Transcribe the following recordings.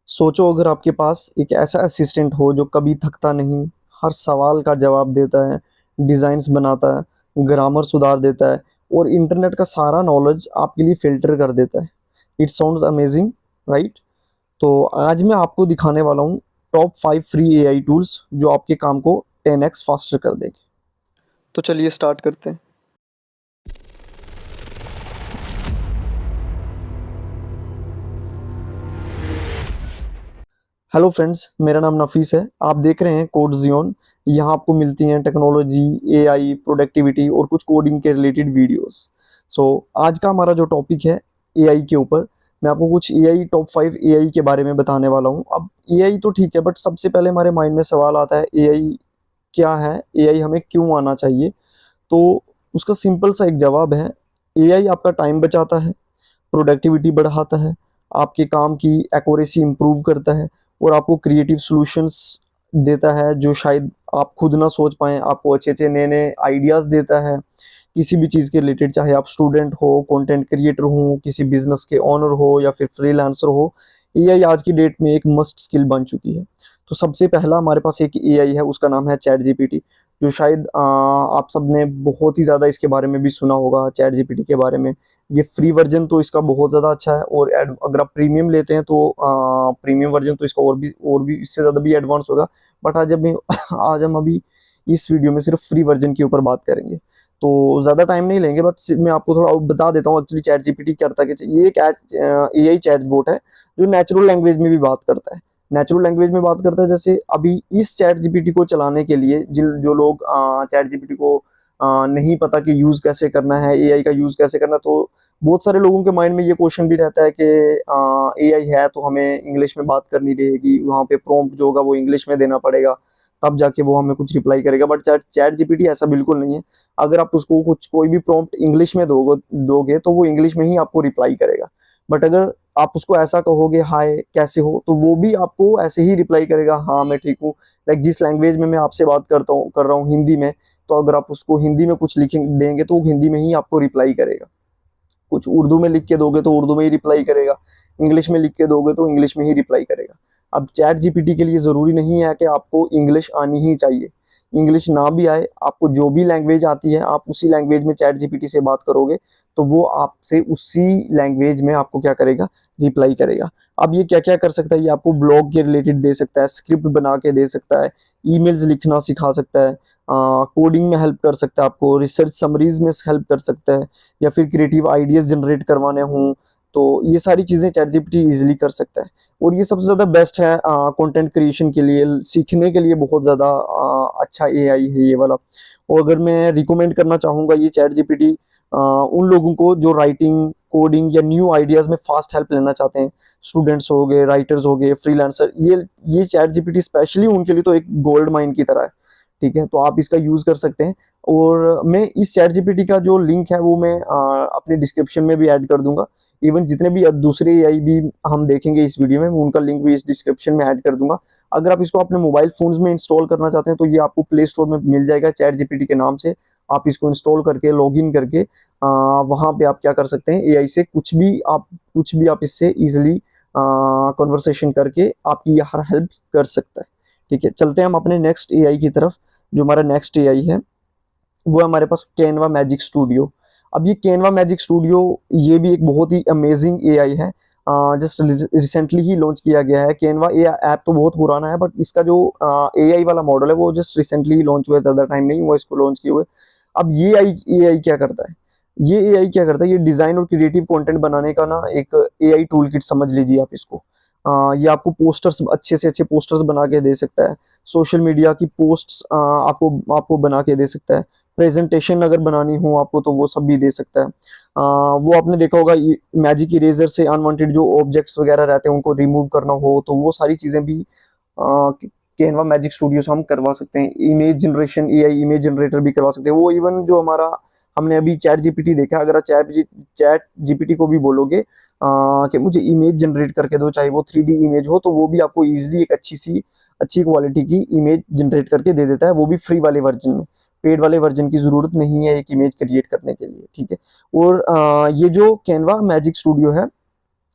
सोचो अगर आपके पास एक ऐसा असिस्टेंट हो जो कभी थकता नहीं, हर सवाल का जवाब देता है, डिज़ाइन्स बनाता है, ग्रामर सुधार देता है और इंटरनेट का सारा नॉलेज आपके लिए फ़िल्टर कर देता है। It sounds amazing, right? तो आज मैं आपको दिखाने वाला हूँ टॉप 5 फ्री एआई टूल्स जो आपके काम को 10x फास्टर कर देंगे। तो चलिए स्टार्ट करते हैं। हेलो फ्रेंड्स, मेरा नाम नफीस है। आप देख रहे हैं कोड ज़ियोन। यहाँ आपको मिलती हैं टेक्नोलॉजी, एआई, प्रोडक्टिविटी और कुछ कोडिंग के रिलेटेड वीडियोस। सो आज का हमारा जो टॉपिक है एआई के ऊपर, मैं आपको कुछ एआई टॉप 5 एआई के बारे में बताने वाला हूँ। अब एआई तो ठीक है, बट सबसे पहले हमारे माइंड में सवाल आता है एआई क्या है, एआई हमें क्यों आना चाहिए? तो उसका सिंपल सा एक जवाब है, एआई आपका टाइम बचाता है, प्रोडक्टिविटी बढ़ाता है, आपके काम की एक्यूरेसी इम्प्रूव करता है और आपको क्रिएटिव सॉल्यूशंस देता है जो शायद आप खुद ना सोच पाएँ। आपको अच्छे-अच्छे नए-नए आइडियाज़ देता है, किसी भी चीज़ के रिलेटेड, चाहे आप स्टूडेंट हो, कंटेंट क्रिएटर हो, किसी बिज़नेस के ओनर हो या फिर फ्रीलांसर हो, एआई आज की डेट में एक मस्ट स्किल बन चुकी है। तो सबसे पहला हमारे पास एक एआई है, उसका नाम है चैट जीपीटी, जो शायद आप सबने बहुत ही ज़्यादा इसके बारे में भी सुना होगा, चैट जीपीटी के बारे में। ये फ्री वर्जन तो इसका बहुत ज़्यादा अच्छा है और अगर आप प्रीमियम लेते हैं तो प्रीमियम वर्जन तो इसका और भी इससे ज़्यादा भी एडवांस होगा। बट आज हम अभी इस वीडियो में सिर्फ फ्री वर्जन के ऊपर बात करेंगे, तो ज़्यादा टाइम नहीं लेंगे। बट मैं आपको थोड़ा बता देता हूँ एक्चुअली चैट जीपीटी करता क्या। ये एक एआई चैटबॉट है जो नेचुरल लैंग्वेज में भी बात करता है। नेचुरल लैंग्वेज में बात करता है, जैसे अभी इस चैट जीपीटी को चलाने के लिए जिन जो लोग चैट जीपीटी को नहीं पता कि यूज़ कैसे करना है, एआई का यूज़ कैसे करना है, तो बहुत सारे लोगों के माइंड में ये क्वेश्चन भी रहता है कि एआई है तो हमें इंग्लिश में बात करनी रहेगी, वहाँ पे प्रॉम्प्ट जो होगा वो इंग्लिश में देना पड़ेगा, तब जाके वो हमें कुछ रिप्लाई करेगा। बट चैट चैट जीपीटी ऐसा बिल्कुल नहीं है। अगर आप उसको कुछ कोई भी प्रॉम्प्ट इंग्लिश में दोगे तो वो इंग्लिश में ही आपको रिप्लाई करेगा। बट अगर आप उसको ऐसा कहोगे हाय कैसे हो, तो वो भी आपको ऐसे ही रिप्लाई करेगा, हाँ मैं ठीक हूँ। लाइक जिस लैंग्वेज में मैं आपसे बात कर रहा हूँ हिंदी में, तो अगर आप उसको हिंदी में कुछ लिख देंगे तो वो हिंदी में ही आपको रिप्लाई करेगा। कुछ उर्दू में लिख के दोगे तो उर्दू में ही रिप्लाई करेगा, इंग्लिश में लिख के दोगे तो इंग्लिश में ही रिप्लाई करेगा। अब चैट जीपीटी के लिए ज़रूरी नहीं है कि आपको इंग्लिश आनी ही चाहिए। इंग्लिश ना भी आए, आपको जो भी लैंग्वेज आती है आप उसी लैंग्वेज में चैट जीपीटी से बात करोगे तो वो आपसे उसी लैंग्वेज में आपको क्या करेगा, रिप्लाई करेगा। अब ये क्या क्या कर सकता है, ये आपको ब्लॉग के रिलेटेड दे सकता है, स्क्रिप्ट बना के दे सकता है, ईमेल्स लिखना सिखा सकता है, कोडिंग में हेल्प कर सकता है, आपको रिसर्च समरीज में हेल्प कर सकता है, या फिर क्रिएटिव आइडियाज़ जनरेट करवाने हों तो ये सारी चीज़ें चैट जीपीटी ईज़िली कर सकता है। और ये सबसे ज़्यादा बेस्ट है कंटेंट क्रिएशन के लिए, सीखने के लिए बहुत ज़्यादा अच्छा एआई है ये वाला। और अगर मैं रिकमेंड करना चाहूँगा ये चैट जीपीटी उन लोगों को जो राइटिंग, कोडिंग या न्यू आइडियाज़ में फ़ास्ट हेल्प लेना चाहते हैं। स्टूडेंट्स हो गए, राइटर्स हो गए, फ्रीलांसर, ये चैट जीपीटी स्पेशली उनके लिए तो एक गोल्ड माइन की तरह है। ठीक है, तो आप इसका यूज़ कर सकते हैं। और मैं इस चैट जीपीटी का जो लिंक है वो मैं अपने डिस्क्रिप्शन में भी ऐड कर दूंगा। इवन जितने भी दूसरे एआई भी हम देखेंगे इस वीडियो में, उनका लिंक भी इस डिस्क्रिप्शन में ऐड कर दूंगा। अगर आप इसको अपने मोबाइल फोन्स में इंस्टॉल करना चाहते हैं तो ये आपको प्ले स्टोर में मिल जाएगा चैट जीपीटी के नाम से। आप इसको इंस्टॉल करके लॉग इन करके वहाँ पे आप क्या कर सकते हैं, एआई से कुछ भी आप इससे ईजिली कन्वर्सेशन करके आपकी हर हेल्प कर सकता है। ठीक है, चलते हैं हम अपने नेक्स्ट एआई की तरफ। जो हमारा नेक्स्ट एआई है वो है हमारे पास कैनवा मैजिक स्टूडियो। अब ये कैनवा मैजिक स्टूडियो ये भी एक बहुत ही अमेजिंग एआई है। जस्ट रिसेंटली ही लॉन्च किया गया है। कैनवा ए ऐप तो बहुत पुराना है, बट इसका जो एआई वाला मॉडल है वो जस्ट रिसेंटली ही लॉन्च हुआ है, ज़्यादा टाइम नहीं हुआ इसको लॉन्च किए हुए। अब ये एआई क्या करता है, ये एआई क्या करता है, ये डिज़ाइन और क्रिएटिव कंटेंट बनाने का ना एक एआई टूल किट समझ लीजिए आप इसको। ये आपको पोस्टर्स, अच्छे से अच्छे पोस्टर्स बना के दे सकता है। सोशल मीडिया की पोस्ट्स आपको आपको बना के दे सकता है। प्रेजेंटेशन अगर बनानी हो आपको तो वो सब भी दे सकता है। वो आपने देखा होगा मैजिक इरेजर से अनवांटेड जो ऑब्जेक्ट्स वगैरह रहते हैं उनको रिमूव करना हो तो वो सारी चीज़ें भी कैनवा मैजिक स्टूडियो से हम करवा सकते हैं। Image generation, AI image generator भी करवा सकते हैं। वो इवन जो हमारा हमने अभी चैट जीपीटी देखा, अगर आप चैट जीपीटी को भी बोलोगे कि मुझे इमेज जनरेट करके दो, चाहे वो 3D इमेज हो, तो वो भी आपको ईजिली एक अच्छी क्वालिटी की इमेज जनरेट करके दे देता है, वो भी फ्री वाले वर्जन में। पेड वाले वर्जन की ज़रूरत नहीं है एक इमेज क्रिएट करने के लिए। ठीक है, और ये जो कैनवा मैजिक स्टूडियो है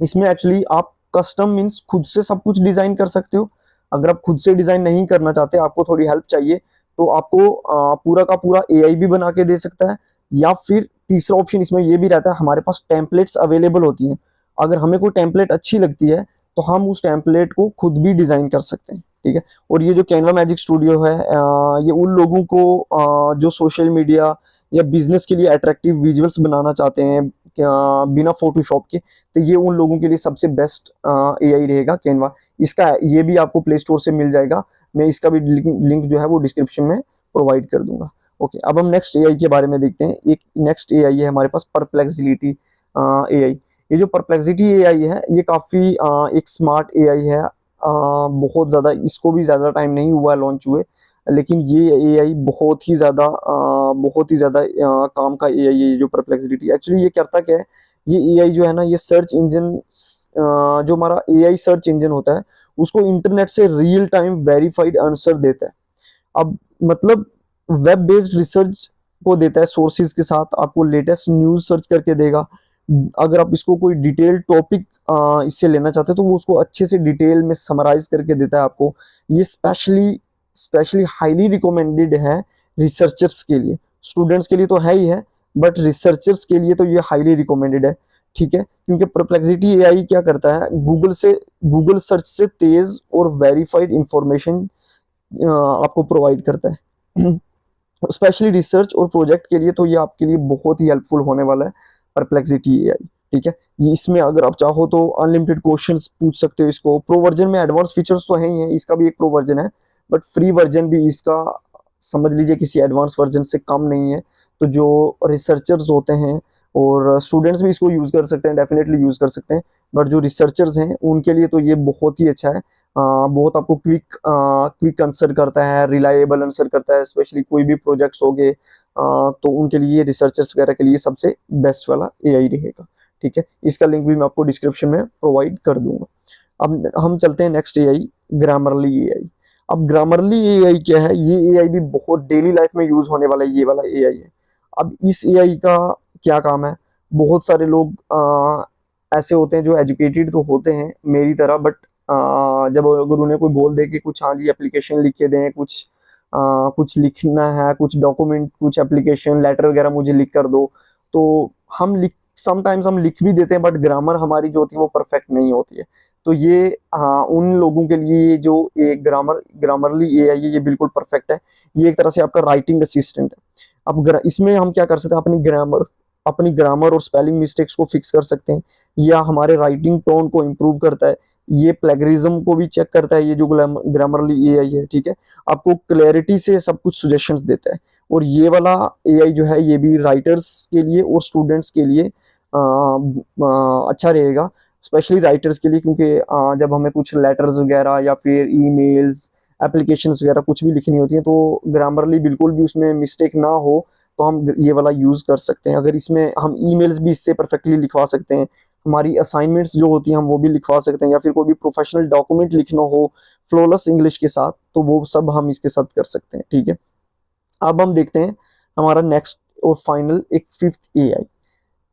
इसमें एक्चुअली आप कस्टम मीन्स खुद से सब कुछ डिजाइन कर सकते हो। अगर आप खुद से डिजाइन नहीं करना चाहते, आपको थोड़ी हेल्प चाहिए, तो आपको पूरा का पूरा एआई भी बना के दे सकता है। या फिर तीसरा ऑप्शन इसमें ये भी रहता है, हमारे पास टेम्पलेट्स अवेलेबल होती हैं। अगर हमें कोई टेम्पलेट अच्छी लगती है तो हम उस टेम्पलेट को खुद भी डिजाइन कर सकते हैं, ठीक है। और ये जो कैनवा मैजिक स्टूडियो है, ये उन लोगों को जो सोशल मीडिया या बिजनेस के लिए अट्रैक्टिव विजुअल्स बनाना चाहते हैं बिना फोटोशॉप के, तो ये उन लोगों के लिए सबसे बेस्ट एआई रहेगा कैनवा। इसका ये भी आपको प्ले स्टोर से मिल जाएगा, मैं इसका भी लिंक जो है वो डिस्क्रिप्शन में प्रोवाइड कर दूंगा। ओके, अब हम नेक्स्ट एआई के बारे में देखते हैं। एक नेक्स्ट एआई है हमारे पास, परप्लेक्सिटी एआई। ये जो परप्लेक्सिटी एआई है, ये काफ़ी एक स्मार्ट एआई है। बहुत ज़्यादा, इसको भी ज़्यादा टाइम नहीं हुआ लॉन्च हुए, लेकिन ये एआई बहुत ही ज़्यादा काम का एआई है। ये जो परप्लेक्सिटी, एक्चुअली ये करता क्या है, ये एआई जो है ना, ये सर्च इंजन, जो हमारा एआई सर्च इंजन होता है, उसको इंटरनेट से रियल टाइम वेरीफाइड आंसर देता है। अब मतलब वेब बेस्ड रिसर्च को देता है सोर्सेज के साथ, आपको लेटेस्ट न्यूज़ सर्च करके देगा। अगर आप इसको कोई डिटेल टॉपिक इससे लेना चाहते हो, तो वो उसको अच्छे से डिटेल में समराइज करके देता है आपको। ये स्पेशली हाईली रिकमेंडेड है रिसर्चर्स के लिए। स्टूडेंट्स के लिए तो है ही है, बट रिसर्चर्स के लिए तो ये हाईली रिकमेंडेड है, ठीक है। क्योंकि परप्लेक्सिटी एआई क्या करता है, गूगल सर्च से तेज और वेरीफाइड इंफॉर्मेशन आपको प्रोवाइड करता है। स्पेशली रिसर्च और प्रोजेक्ट के लिए तो ये आपके लिए बहुत ही हेल्पफुल होने वाला है परप्लेक्सिटी एआई, ठीक है। ये इसमें अगर आप चाहो तो अनलिमिटेड क्वेश्चंस पूछ सकते हो इसको। प्रो वर्जन में एडवांस फीचर्स तो है ही है, इसका भी एक प्रो वर्जन है, बट फ्री वर्जन भी इसका समझ लीजिए किसी एडवांस वर्जन से कम नहीं है। तो जो रिसर्चर्स होते हैं और स्टूडेंट्स भी इसको यूज़ कर सकते हैं, डेफिनेटली यूज़ कर सकते हैं, बट जो रिसर्चर्स हैं उनके लिए तो ये बहुत ही अच्छा है। बहुत आपको क्विक आंसर करता है, रिलायबल आंसर करता है, स्पेशली कोई भी प्रोजेक्ट्स हो गए तो उनके लिए, रिसर्चर्स वगैरह के लिए सबसे बेस्ट वाला एआई रहेगा, ठीक है। इसका लिंक भी मैं आपको डिस्क्रिप्शन में प्रोवाइड कर दूंगा। अब हम चलते हैं नेक्स्ट एआई, ग्रामरली एआई। अब ग्रामरली एआई क्या है, ये एआई भी बहुत डेली लाइफ में यूज होने वाला ये वाला एआई है। अब इस एआई का क्या काम है, बहुत सारे लोग ऐसे होते हैं जो एजुकेटेड तो होते हैं मेरी तरह, बट जब अगर उन्हें कोई बोल दे कि कुछ हाँ जी एप्लीकेशन लिख के दें, कुछ लिखना है, कुछ डॉक्यूमेंट, कुछ एप्लीकेशन लेटर वगैरह मुझे लिख कर दो, तो समटाइम्स हम लिख भी देते हैं, बट ग्रामर हमारी जो होती है वो परफेक्ट नहीं होती है। तो ये उन लोगों के लिए जो एक ग्रामरली एआई है, ये बिल्कुल परफेक्ट है। ये एक तरह से आपका राइटिंग असिस्टेंट है। अब इसमें हम क्या कर सकते हैं, अपनी ग्रामर और स्पेलिंग मिस्टेक्स को फिक्स कर सकते हैं, या हमारे राइटिंग टोन को इम्प्रूव करता है। ये प्लेगरिज्म को भी चेक करता है, ये जो ग्रामरली एआई है, ठीक है। आपको क्लैरिटी से सब कुछ सजेशंस देता है। और ये वाला एआई जो है, ये भी राइटर्स के लिए और स्टूडेंट्स के लिए अच्छा रहेगा, स्पेशली राइटर्स के लिए, क्योंकि जब हमें कुछ लेटर्स वगैरह या फिर ईमेल्स, एप्लीकेशंस वगैरह कुछ भी लिखनी होती है, तो ग्रामरली बिल्कुल भी उसमें मिस्टेक ना हो, तो हम ये वाला यूज़ कर सकते हैं। अगर इसमें हम ईमेल्स भी इससे परफेक्टली लिखवा सकते हैं, हमारी असाइनमेंट्स जो होती हैं हम वो भी लिखवा सकते हैं, या फिर कोई भी प्रोफेशनल डॉक्यूमेंट लिखना हो फ्लॉलेस इंग्लिश के साथ, तो वो सब हम इसके साथ कर सकते हैं, ठीक है। अब हम देखते हैं हमारा नेक्स्ट और फाइनल एक फिफ्थ एआई।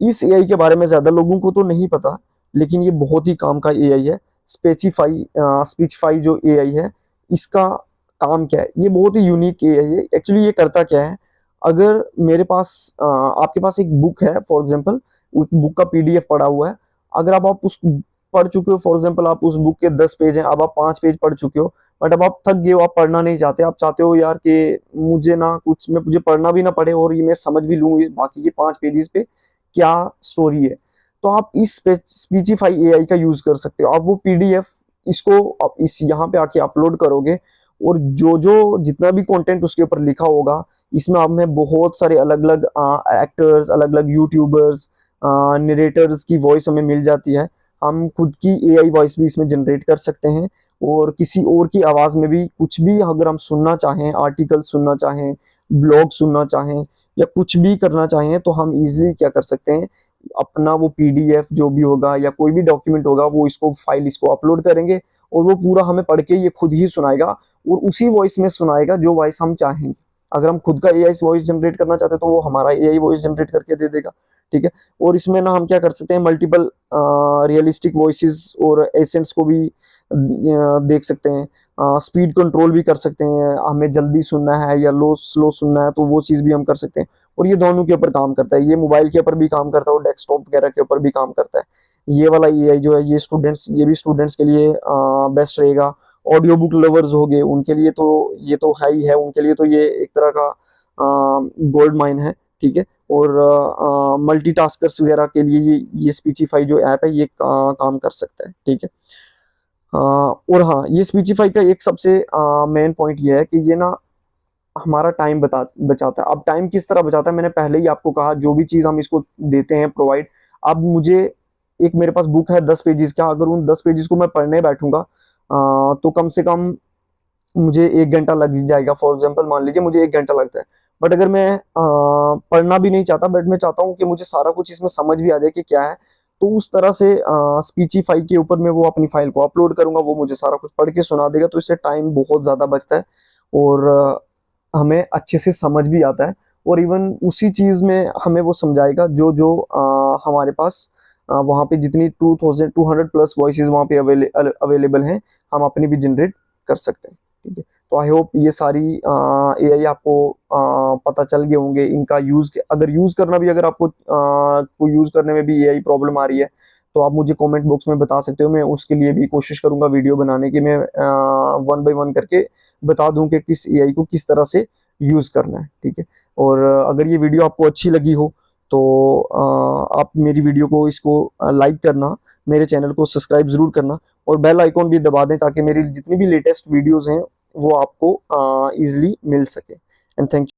इस एआई के बारे में ज़्यादा लोगों को तो नहीं पता, लेकिन ये बहुत ही काम का एआई है। स्पीचफाई जो एआई है, इसका काम क्या है, ये बहुत ही यूनिक एआई है। एक्चुअली ये करता क्या है, अगर मेरे पास आपके पास एक बुक है, फॉर एग्जांपल बुक का पीडीएफ पड़ा हुआ है, अगर आप उस पढ़ चुके हो, फॉर एग्जांपल आप उस बुक के 10 पेज हैं, अब आप 5 पेज पढ़ चुके हो, बट अब आप थक गए हो, आप पढ़ना नहीं चाहते, आप चाहते हो यार कि मुझे पढ़ना भी ना पड़े और ये मैं समझ भी लूँ बाकी के 5 पेजेस पे क्या स्टोरी है, तो आप इस स्पीचिफाई एआई का यूज कर सकते हो। आप वो पीडीएफ इसको आप इस यहाँ पे आके अपलोड करोगे, और जो जितना भी कंटेंट उसके ऊपर लिखा होगा, इसमें आप में बहुत सारे अलग अलग एक्टर्स, अलग अलग यूट्यूबर्स, नरेटर्स की वॉइस हमें मिल जाती है। हम खुद की एआई वॉइस भी इसमें जनरेट कर सकते हैं, और किसी और की आवाज़ में भी कुछ भी अगर हम सुनना चाहें, आर्टिकल सुनना चाहें, ब्लॉग सुनना चाहें, या कुछ भी करना चाहें, तो हम इजीली क्या कर सकते हैं, अपना वो पीडीएफ जो भी होगा या कोई भी डॉक्यूमेंट होगा, वो इसको अपलोड करेंगे, और वो पूरा हमें पढ़ के ये खुद ही सुनाएगा, और उसी वॉइस में सुनाएगा जो वॉइस हम चाहेंगे। अगर हम खुद का एआई वॉइस जनरेट करना चाहते हैं, तो वो हमारा एआई वॉइस जनरेट करके दे देगा, ठीक है। और इसमें ना हम क्या कर सकते हैं, मल्टीपल रियलिस्टिक वॉइसेस और एसेंट्स को भी देख सकते हैं। स्पीड कंट्रोल भी कर सकते हैं, हमें जल्दी सुनना है या लो स्लो सुनना है तो वो चीज़ भी हम कर सकते हैं। और ये दोनों के ऊपर काम करता है, ये मोबाइल के ऊपर भी काम करता है और डेस्कटॉप वगैरह के ऊपर भी काम करता है। ये वाला एआई जो है ये भी स्टूडेंट्स के लिए बेस्ट रहेगा। ऑडियो बुक लवर्स हो गए उनके लिए तो ये तो है ही है, उनके लिए तो ये एक तरह का गोल्ड माइन है, ठीक है। और मल्टीटास्कर्स वगैरह के लिए ये स्पीचिफाई जो ऐप है ये काम कर सकता है, ठीक है। और हाँ, ये स्पीचिफाई का एक सबसे मेन पॉइंट ये है कि ये ना हमारा टाइम बचाता है। अब टाइम किस तरह बचाता है, मैंने पहले ही आपको कहा, जो भी चीज़ हम इसको देते हैं प्रोवाइड। अब मुझे एक मेरे पास बुक है 10 पेजेस का, अगर उन 10 पेजेस को मैं पढ़ने बैठूंगा तो कम से कम मुझे 1 घंटा लग जाएगा। फॉर एग्जाम्पल मान लीजिए मुझे 1 घंटा लगता है, बट अगर मैं पढ़ना भी नहीं चाहता, बट मैं चाहता हूँ कि मुझे सारा कुछ इसमें समझ भी आ जाए कि क्या है, तो उस तरह से स्पीचिफाई के ऊपर मैं वो अपनी फाइल को अपलोड करूंगा, वो मुझे सारा कुछ पढ़ के सुना देगा। तो इससे टाइम बहुत ज़्यादा बचता है और हमें अच्छे से समझ भी आता है। और इवन उसी चीज़ में हमें वो समझाएगा जो जो हमारे पास वहाँ पे जितनी 2200 प्लस वॉइसेस वहाँ पे अवेलेबल हैं, हम अपनी भी जनरेट कर सकते हैं, ठीक है। तो आई होप ये सारी एआई आपको पता चल गए होंगे। इनका यूज़ अगर यूज़ करना भी, अगर आपको को यूज़ करने में भी एआई प्रॉब्लम आ रही है तो आप मुझे कमेंट बॉक्स में बता सकते हो। मैं उसके लिए भी कोशिश करूंगा वीडियो बनाने की, मैं 1 बाय 1 करके बता दूं कि किस एआई को किस तरह से यूज़ करना है, ठीक है। और अगर ये वीडियो आपको अच्छी लगी हो तो आप मेरी वीडियो को इसको लाइक करना, मेरे चैनल को सब्सक्राइब ज़रूर करना और बेल आइकॉन भी दबा दें ताकि मेरी जितनी भी लेटेस्ट वीडियोज़ हैं वो आपको ईजिली मिल सके। And thank you.